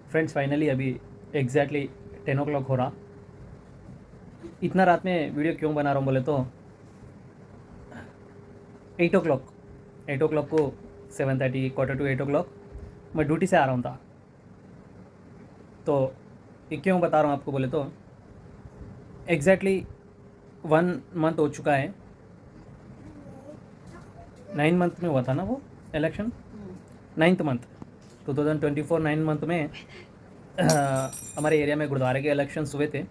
Friends finally अभी exactly 10 o'clock हो रहा। इतना रात में वीडियो क्यों बना रहा हूँ बोले तो 8 o'clock 8 o'clock को 7:30 7:45 मैं ड्यूटी से आ रहा हूँ था। तो ये क्यों बता रहा हूँ आपको बोले तो एग्जैक्टली 1 month हो चुका है। 9 month में हुआ था ना वो इलेक्शन, 9th month 2024 9 month में हमारे एरिया में गुरुद्वारे के इलेक्शंस हुए थे।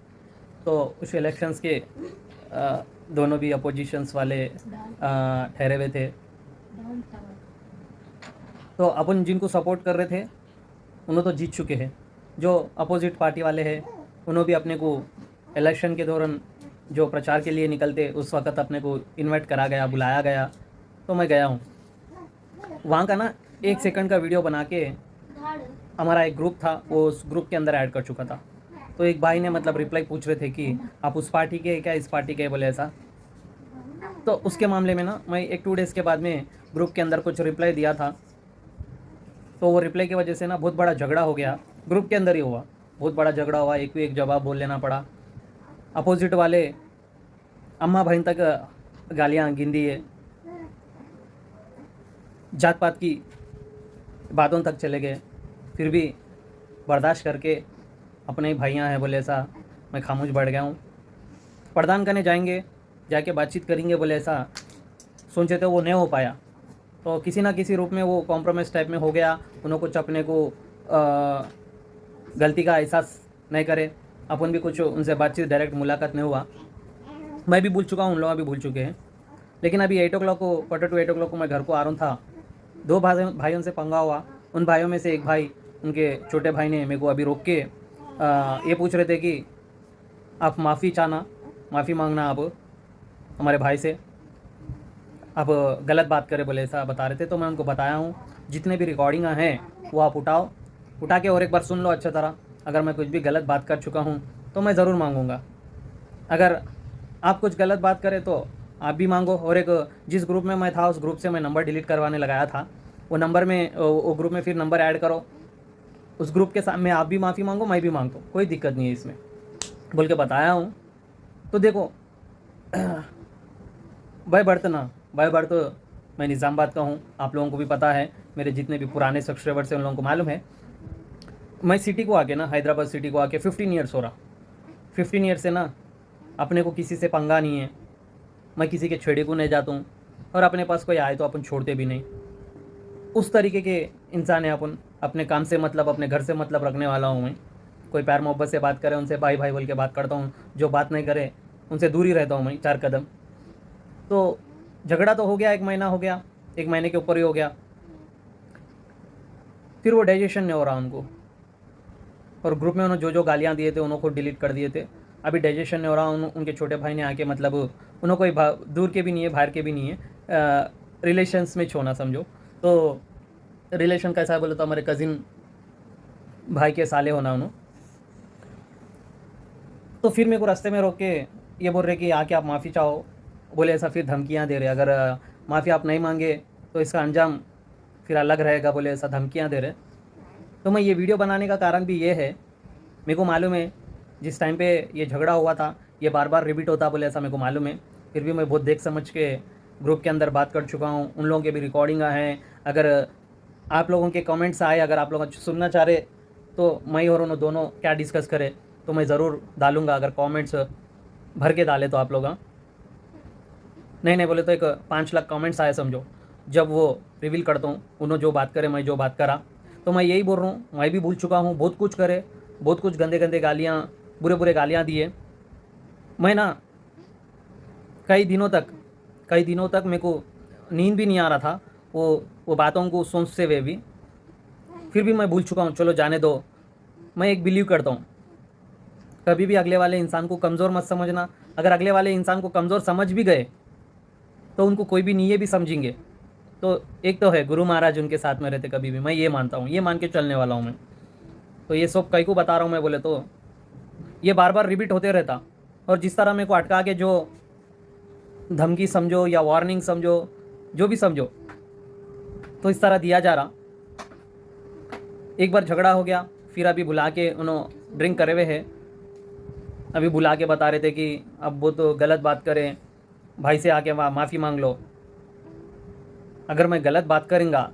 तो उस इलेक्शंस के दोनों भी अपोजिशंस वाले ठहरे हुए थे। तो अपन जिनको सपोर्ट कर रहे थे उन्होंने तो जीत चुके हैं। जो अपोजिट पार्टी वाले हैं उन्होंने भी अपने को इलेक्शन के दौरान जो प्रचार के लिए निकलते उस वक्त अपने को इनवाइट करा गया, बुलाया गया, तो मैं गया हूँ। वहाँ का ना 1 सेकंड का वीडियो बना के हमारा एक ग्रुप था, वो उस ग्रुप के अंदर ऐड कर चुका था। तो एक भाई ने मतलब रिप्लाई पूछ रहे थे कि आप उस पार्टी के क्या इस पार्टी के, बोले ऐसा। तो उसके मामले में ना मैं 1-2 डेज़ के बाद में ग्रुप के अंदर कुछ रिप्लाई दिया था। तो वो रिप्लाई की वजह से ना बहुत बड़ा झगड़ा हो गया, ग्रुप के अंदर ही हुआ, बहुत बड़ा झगड़ा हुआ। एक भी एक जवाब बोल लेना पड़ा। अपोजिट वाले अम्मा बहन तक गालियाँ गिन दी है, जात पात की बातों तक चले गए। फिर भी बर्दाश्त करके अपने ही भाइयाँ हैं बोले ऐसा मैं खामोश बैठ गया हूँ। प्रदान करने जाएंगे, जाके बातचीत करेंगे बोले ऐसा सोचे थे, वो नहीं हो पाया। तो किसी ना किसी रूप में वो कॉम्प्रोमाइज़ टाइप में हो गया। उन्होंने कुछ अपने को गलती का एहसास नहीं करे। अपन भी कुछ उनसे बातचीत डायरेक्ट मुलाकात नहीं हुआ। मैं भी भूल चुका हूँ, उन लोग भी भूल चुके हैं। लेकिन अभी 8 o'clock को 8 को मैं घर को आ रहा था। 2 भाइयों से पंगा हुआ। उन भाइयों में से एक भाई, उनके छोटे भाई ने मेरे को अभी रोक के ये पूछ रहे थे कि आप माफ़ी मांगना आप हमारे भाई से, आप गलत बात करें बोले ऐसा बता रहे थे। तो मैं उनको बताया हूँ जितने भी रिकॉर्डिंग हैं वो आप उठा के और एक बार सुन लो अच्छा तरह। अगर मैं कुछ भी गलत बात कर चुका हूँ तो मैं ज़रूर मांगूँगा। अगर आप कुछ गलत बात करें तो आप भी मांगो। और एक जिस ग्रुप में मैं था उस ग्रुप से मैं नंबर डिलीट करवाने लगाया था, वो नंबर में वो ग्रुप में फिर नंबर ऐड करो। उस ग्रुप के साथ में आप भी माफ़ी मांगो, मैं भी मांगता हूँ, कोई दिक्कत नहीं है इसमें बोल के बताया हूँ। तो देखो बाय बर्थ मैं निज़ामाबाद का हूँ, आप लोगों को भी पता है। मेरे जितने भी पुराने सब्सक्राइबर्स हैं उन लोगों को मालूम है। मैं सिटी को आके ना, हैदराबाद सिटी को आके 15 ईयर्स हो रहा। 15 ईयर्स से ना अपने को किसी से पंगा नहीं है। मैं किसी के छेड़े को नहीं जाता हूँ, और अपने पास कोई आए तो अपन छोड़ते भी नहीं। उस तरीके के इंसान है अपन। अपने काम से मतलब, अपने घर से मतलब रखने वाला हूँ मैं। कोई प्यार मोहब्बत से बात करे उनसे भाई भाई बोल के बात करता हूँ। जो बात नहीं करे उनसे दूर ही रहता हूँ मैं 4 कदम। तो झगड़ा तो हो गया, 1 महीना हो गया, 1 महीने के ऊपर ही हो गया। फिर वो डाइजेशन नहीं हो रहा उनको, और ग्रुप में उन्होंने जो गालियाँ दिए थे उन्होंने खुद डिलीट कर दिए थे। अभी डाइजेशन नहीं हो रहा। उनके छोटे भाई ने आके मतलब उन्होंने कोई दूर के भी नहीं है, बाहर के भी नहीं है, रिलेशंस में छोना समझो। तो रिलेशन कैसा है बोले तो हमारे कज़िन भाई के साले होना उन्होंने। तो फिर मेरे को रास्ते में रोक के ये बोल रहे कि आके आप माफ़ी चाहो बोले ऐसा। फिर धमकियाँ दे रहे, अगर माफ़ी आप नहीं मांगे तो इसका अंजाम फिर अलग रहेगा बोले ऐसा धमकियाँ दे रहे। तो मैं ये वीडियो बनाने का कारण भी ये है, मेरे को मालूम है जिस टाइम पे ये झगड़ा हुआ था ये बार बार रिपीट होता बोले ऐसा मेरे को मालूम है। फिर भी मैं बहुत देख समझ के ग्रुप के अंदर बात कर चुका हूँ। उन लोगों के भी रिकॉर्डिंग हैं। अगर आप लोगों के कमेंट्स आए, अगर आप लोग सुनना चाह रहे तो मैं और उन्होंने दोनों क्या डिस्कस करें तो मैं ज़रूर डालूँगा। अगर कमेंट्स भर के डाले तो आप लोग, नहीं बोले तो एक 5 लाख कमेंट्स आए समझो, जब वो रिवील करता हूँ उन्होंने जो बात करे, मैं जो बात करा। तो मैं यही बोल रहा हूँ, मैं भी भूल चुका हूँ। बहुत कुछ करे, बहुत कुछ गंदे गालियाँ, बुरे गालियाँ दिए। मैं ना कई दिनों तक मेरे को नींद भी नहीं आ रहा था वो बातों को सोचते हुए भी। फिर भी मैं भूल चुका हूँ, चलो जाने दो। मैं एक बिलीव करता हूँ, कभी भी अगले वाले इंसान को कमज़ोर मत समझना। अगर अगले वाले इंसान को कमज़ोर समझ भी गए तो उनको कोई भी नीचे भी समझेंगे। तो एक तो है गुरु महाराज उनके साथ में रहते कभी भी, मैं ये मानता हूँ, ये मान के चलने वाला हूँ मैं। तो ये सब कई को बता रहा हूँ मैं बोले तो ये बार बार रिपीट होते रहता। और जिस तरह मेरे को अटका के जो धमकी समझो या वार्निंग समझो, जो भी समझो, तो इस तरह दिया जा रहा। एक बार झगड़ा हो गया, फिर अभी बुला के उन्होंने ड्रिंक करे हुए है, अभी बुला के बता रहे थे कि अब वो तो गलत बात करें, भाई से आके माफ़ी मांग लो। अगर मैं गलत बात करूँगा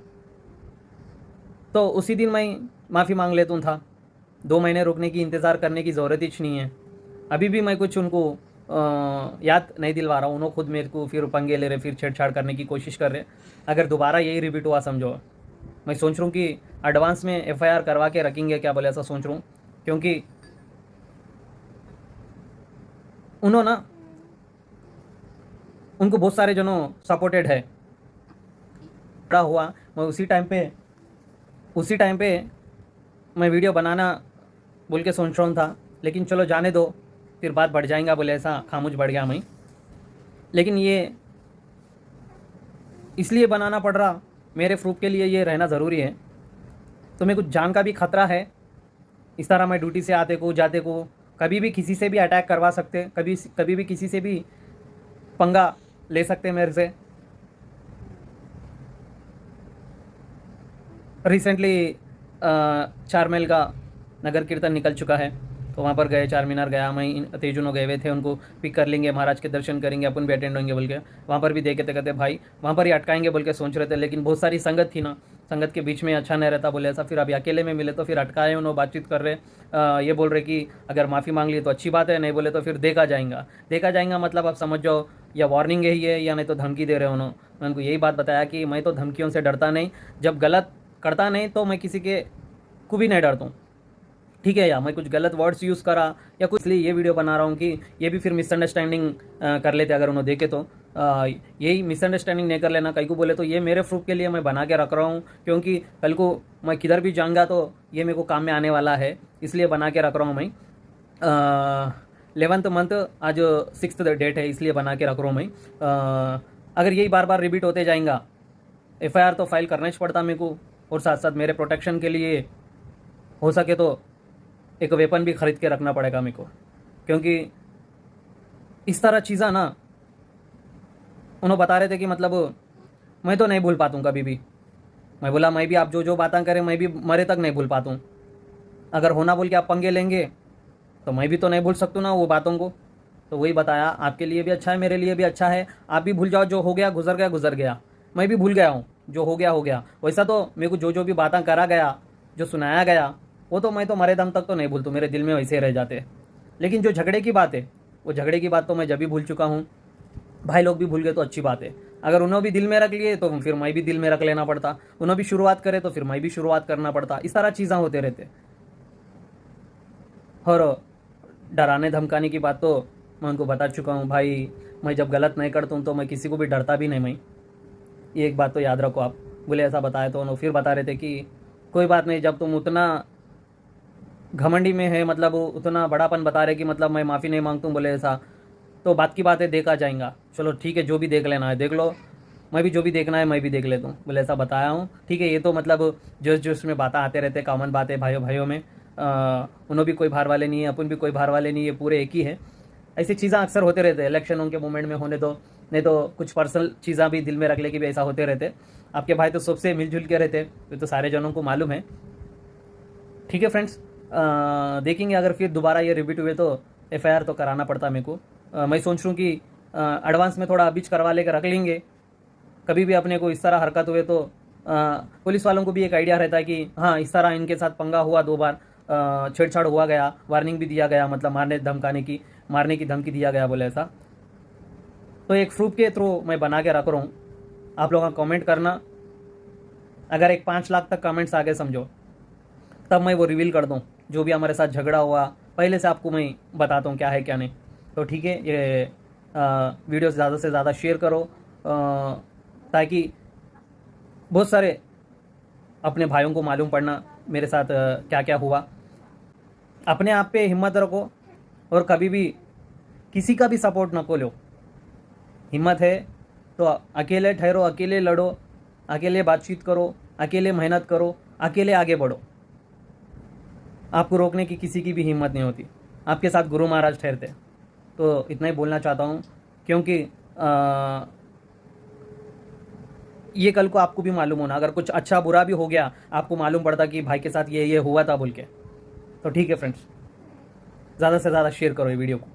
तो उसी दिन मैं माफ़ी मांग लेता था, 2 महीने रुकने की इंतज़ार करने की ज़रूरत ही नहीं है। अभी भी मैं कुछ उनको याद नहीं दिलवा रहा हूँ, उन्होंने खुद मेरे को फिर पंगे ले रहे, फिर छेड़छाड़ करने की कोशिश कर रहे। अगर दोबारा यही रिपीट हुआ समझो, मैं सोच रहा हूँ कि एडवांस में एफआईआर करवा के रखेंगे क्या बोले, ऐसा सोच रहा हूँ। क्योंकि उन्होंने ना उनको बहुत सारे जनों सपोर्टेड है, बड़ा हुआ। मैं उसी टाइम पे मैं वीडियो बनाना बोल के सोच रहा था, लेकिन चलो जाने दो, फिर बात बढ़ जाएगा बोले, ऐसा खामोश बढ़ गया मैं। लेकिन ये इसलिए बनाना पड़ रहा, मेरे प्रूफ के लिए ये रहना ज़रूरी है। तो मेरे कुछ जान का भी खतरा है। इस तरह मैं ड्यूटी से आते को जाते को कभी भी किसी से भी अटैक करवा सकते, कभी भी किसी से भी पंगा ले सकते मेरे से। रिसेंटली 4 मील का नगर कीर्तन निकल चुका है, तो वहाँ पर गए, 4 मीनार गया मैं, तेजुनो गए हुए थे, उनको पिक कर लेंगे, महाराज के दर्शन करेंगे, अपन भी अटेंड होंगे बोल के वहाँ पर भी देखे थे। कहते भाई वहाँ पर ही अटकाएंगे बोल के सोच रहे थे, लेकिन बहुत सारी संगत थी ना, संगत के बीच में अच्छा नहीं रहता बोले ऐसा। फिर अभी अकेले में मिले तो फिर अटकाए, उन्होंने बातचीत कर रहे, ये बोल रहे कि अगर माफ़ी मांग ली तो अच्छी बात है, नहीं बोले तो फिर देखा जाएगा मतलब आप समझ जाओ, या वार्निंग यही है या नहीं तो धमकी दे रहे हो उन्होंने। मैं उनको यही बात बताया कि मैं तो धमकियों से डरता नहीं, जब गलत करता नहीं तो मैं किसी के को भी नहीं डरता हूँ, ठीक है। या मैं कुछ गलत वर्ड्स यूज़ करा या कुछ, इसलिए ये वीडियो बना रहा हूँ कि ये भी फिर मिसअंडरस्टैंडिंग कर लेते अगर उन्होंने देखे तो। यही मिसअंडरस्टैंडिंग नहीं कर लेना, कहीं को बोले तो ये मेरे प्रूफ के लिए मैं बना के रख रहा हूँ, क्योंकि कल को मैं किधर भी जाऊँगा तो ये मेरे को काम में आने वाला है, इसलिए बना के रख रहा हूँ मैं। 11th मंथ आज 6th डेट है, इसलिए बना के रख रहा हूँ मैं। अगर यही बार बार रिपीट होते जाएगा, एफआईआर तो फाइल करना ही पड़ता मेरे को, और साथ साथ मेरे प्रोटेक्शन के लिए हो सके तो एक वेपन भी ख़रीद के रखना पड़ेगा मेरे को, क्योंकि इस तरह चीज़ा ना उन्होंने बता रहे थे कि मतलब मैं तो नहीं भूल पाता हूँ कभी भी। मैं बोला मैं भी आप जो बातें करें मैं भी मरे तक नहीं भूल पाता हूँ। अगर होना बोल के आप पंगे लेंगे तो मैं भी तो नहीं भूल सकता ना वो बातों को। तो वही बताया, आपके लिए भी अच्छा है, मेरे लिए भी अच्छा है, आप भी भूल जाओ, जो हो गया गुजर गया, मैं भी भूल गया हूँ, जो हो गया। वैसा तो मेरे को जो भी बातें करा गया, जो सुनाया गया, वो तो मैं तो मरे दम तक तो नहीं भूलता, मेरे दिल में वैसे रह जाते। लेकिन जो झगड़े की बात है, वो झगड़े की बात तो मैं जब भी भूल चुका हूँ। भाई लोग भी भूल गए तो अच्छी बात है, अगर उन्होंने भी दिल में रख लिए तो फिर मैं भी दिल में रख लेना पड़ता, उन्होंने भी शुरुआत करे तो फिर मैं भी शुरुआत करना पड़ता। इस तरह चीज़ें होते रहते। और डराने धमकाने की बात तो मैं उनको बता चुका हूँ भाई, मैं जब गलत नहीं करता हूँ तो मैं किसी को भी डरता भी नहीं मैं, ये एक बात तो याद रखो आप। बोले ऐसा बताया तो उन्होंने फिर बता रहे थे कि कोई बात नहीं, जब तुम उतना घमंडी में है, मतलब उतना बड़ापन बता रहे कि मतलब मैं माफ़ी नहीं मांगता हूँ बोले ऐसा, तो बात की बात है, देखा जाएगा। चलो ठीक है, जो भी देख लेना है देख लो, मैं भी जो भी देखना है मैं भी देख लेता हूँ बोले ऐसा बताया हूँ, ठीक है। ये तो मतलब जो उसमें बातें आते रहते, कॉमन बात है भाइयों में, उन्होंने भी कोई बाहर वाले नहीं है, अपन भी कोई बाहर वाले नहीं है, पूरे एक ही है। ऐसी चीज़ें अक्सर होते रहते हैं, इलेक्शनों के मोमेंट में होने दो, नहीं तो कुछ पर्सनल चीज़ें भी दिल में रख ले कि भी ऐसा होते रहते। आपके भाई तो सबसे मिलजुल के रहते, ये तो सारे जनों को मालूम है, ठीक है फ्रेंड्स। देखेंगे अगर फिर दोबारा ये रिपीट हुए तो एफआईआर तो कराना पड़ता मेरे को। मैं सोच रहा हूँ कि एडवांस में थोड़ा बीच करवा लेकर रख लेंगे, कभी भी अपने को इस तरह हरकत हुए तो पुलिस वालों को भी एक आइडिया रहता है कि हाँ इस तरह इनके साथ पंगा हुआ, 2 बार छेड़छाड़ हुआ गया, वार्निंग भी दिया गया, मतलब मारने की धमकी दिया गया बोले ऐसा। तो एक प्रूफ के थ्रू मैं बना के रख रहा हूँ। आप लोग कमेंट करना, अगर एक 5 लाख तक कमेंट्स आ गए समझो, तब मैं वो रिवील कर दूँ जो भी हमारे साथ झगड़ा हुआ, पहले से आपको मैं बताता हूँ क्या है क्या नहीं। तो ठीक है, ये वीडियो ज़्यादा से ज़्यादा शेयर करो, ताकि बहुत सारे अपने भाइयों को मालूम पड़ना मेरे साथ क्या क्या हुआ। अपने आप पे हिम्मत रखो और कभी भी किसी का भी सपोर्ट न को लो। हिम्मत है तो अकेले ठहरो, अकेले लड़ो, अकेले बातचीत करो, अकेले मेहनत करो, अकेले आगे बढ़ो। आपको रोकने की किसी की भी हिम्मत नहीं होती, आपके साथ गुरु महाराज ठहरते। तो इतना ही बोलना चाहता हूँ, क्योंकि ये कल को आपको भी मालूम होना, अगर कुछ अच्छा बुरा भी हो गया आपको मालूम पड़ता कि भाई के साथ ये हुआ था बोल के। तो ठीक है फ्रेंड्स, ज़्यादा से ज़्यादा शेयर करो ये वीडियो को।